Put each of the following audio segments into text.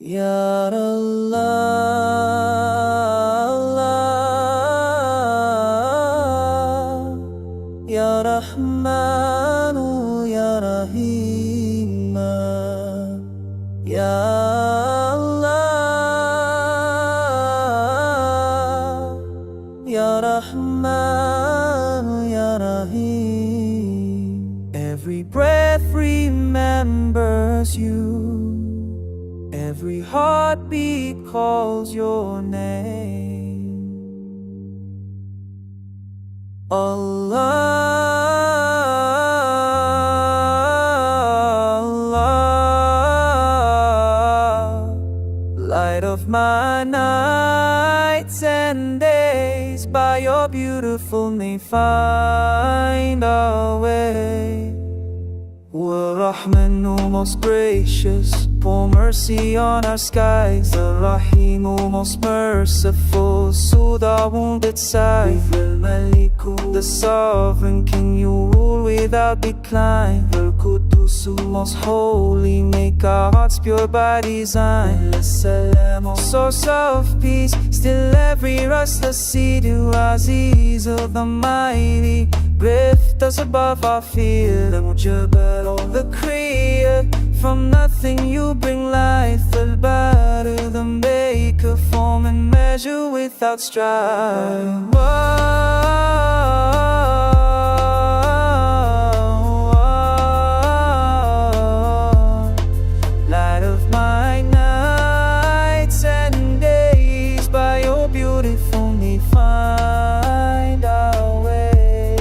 Ya Allah, Ya Rahmanu, Ya Rahim, Ya Allah, Ya Rahmanu, Ya Rahim. Every breath remembers you. Every heartbeat calls your name. Allah, light of my nights and days, by your beautiful name find our way. ul-Rahmanu, most gracious, pour mercy on our skies. Ar-Rahimu, most merciful, soothe our wounded sight. Al-Maliku, the sovereign king, you rule without decline. Al-Qudusu, most holy, make our hearts pure by design. As-Salamu, source of peace, still every restless sea. To Aziz of the mighty, lift us above our fear. Al-Mujabbar, the creator, from nothing you bring life. Al-Bari, the maker, form and measure without strife. Light of my nights and days, by your beautiful name find our way.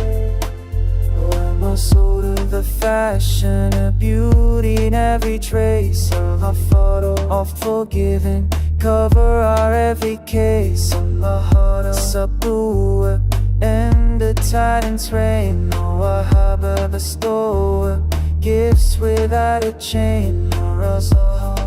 My soul to the fashion of beauty in every trace. A photo of forgiving, cover our every case. On the heart of Sabua, and the Titan's reign. No Wahaba bestower, gifts without a chain.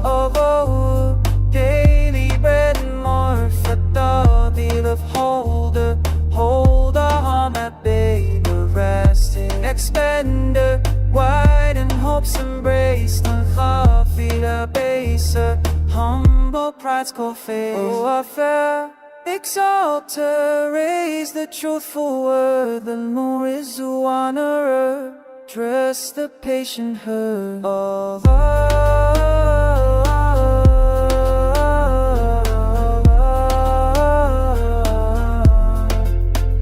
Of old, daily bread and more. Fadabil of holder, hold our arm at bay. The resting expender, wide in hope's embrace. The Khafila baser, humble pride's co-face. Oh, our fair exalter, raise the truthful word. The Murizu honorer, dress the patient herd.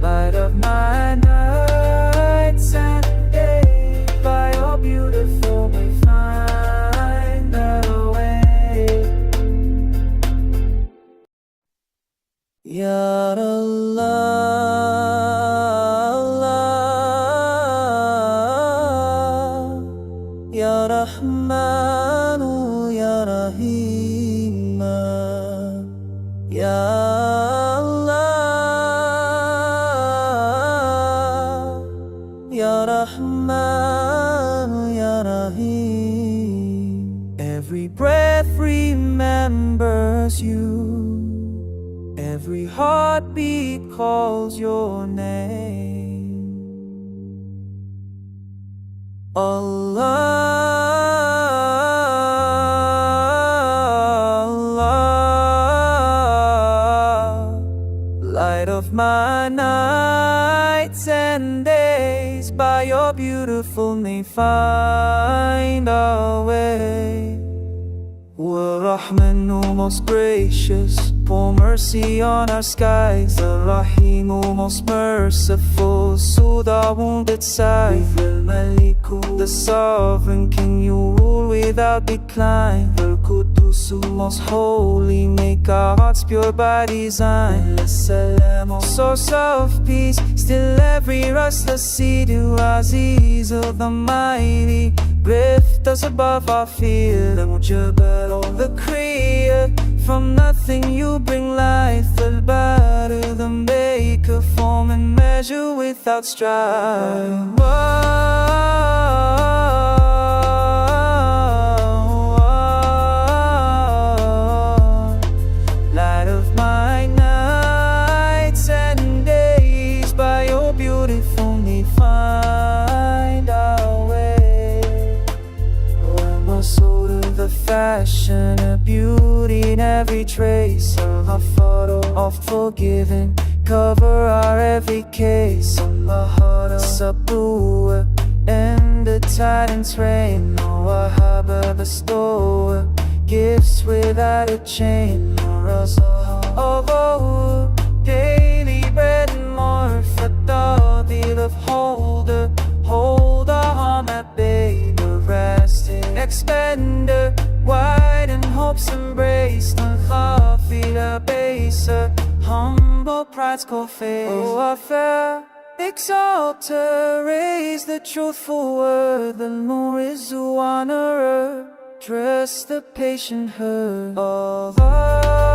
Light of my nights and days, by your beautiful we find our way. Ya Allah, Ya Rahmanu, Ya Rahim, Ya Allah, Ya Rahmanu, Ya Rahim. Every breath remembers you. Every heartbeat calls your name. Allah, light of my nights and days, by your beautiful name find our way. Ar-Rahmanu, most gracious, pour mercy on our skies. Ar-Rahimu, most merciful, soothe our wounded sight. Al-Maliku, the sovereign king, you rule without decline. Al-Qudusu, most holy, make our hearts pure by design. As-Salamu, source of peace, still every restless sea. To Aziz of the mighty, lift us above our fear. Al-Mujabbar, the creator, from nothing you bring life. Al-Bari, the maker, form and measure without strife. Light of my nights and days, by your beautiful name find our way. My soul to the fashion of beauty stain every trace of our photo of forgiving. Cover our every case of a heart of subduer. And the titans reign, no Wahaba bestower. Gifts without a chain, or else of a daily bread and more. Fadadil of holder, hold our harm at bay. The rest in expender, wide in hopes embraced. Allah feed a baser, humble pride's cold face. Oh, our fair exalter, raise the truthful word. The Nur is who honorer, dress the patient herd. Allah